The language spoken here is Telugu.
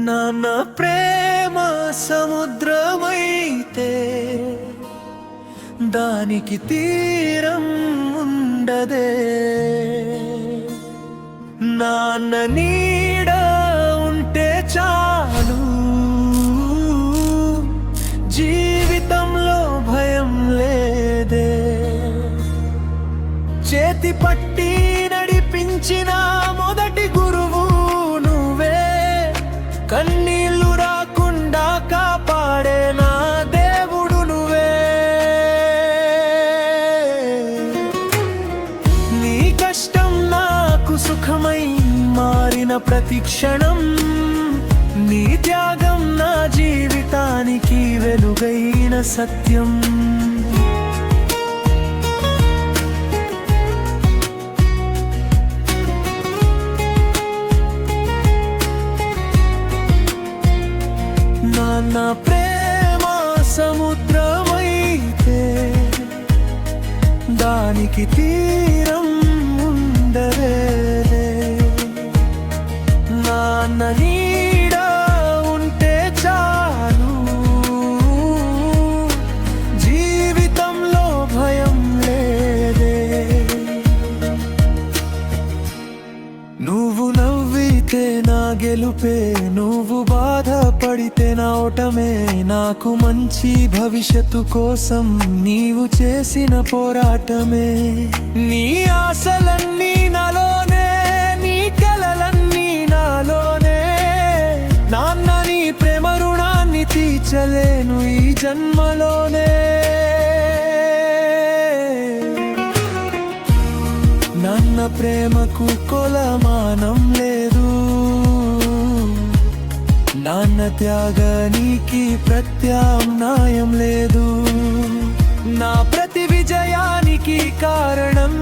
నాన్న ప్రేమ సముద్రమైతే దానికి తీరం ఉండదే. నాన్న నీడ ఉంటే చాలు, జీవితంలో భయం లేదే. చేతి పట్టి నడిపించిన మొదటి గురువు నువ్వే, కన్నీళ్లు రాకుండా కాపాడే నా దేవుడు నువ్వే. నీ కష్టం నాకు సుఖమై మారిన ప్రతి క్షణం, నీ త్యాగం నా జీవితానికి వెలుగైన సత్యం. నా ప్రేమ సముద్రమైతే దానికి తీరం ఉండదే. నాన్న నీడ ఉంటే చాలు, జీవితంలో భయం లేదే. నువ్వు నవ్వితే నా గెలుపే, నువ్వు బాధపడితే నా ఓటమే. నాకు మంచి భవిష్యత్తు కోసం నీవు చేసిన పోరాటమే. నీ ఆశలన్నీ నాలోనే, నీ కలలన్నీ నాలోనే. నాన్న నీ ప్రేమ రుణాన్ని తీర్చలేను ఈ జన్మలోనే. నాన్న ప్రేమకు కొలమానం లేదు, నాన్న త్యాగానికి ప్రత్యామ్నాయం లేదు. నా ప్రతి విజయానికి కారణం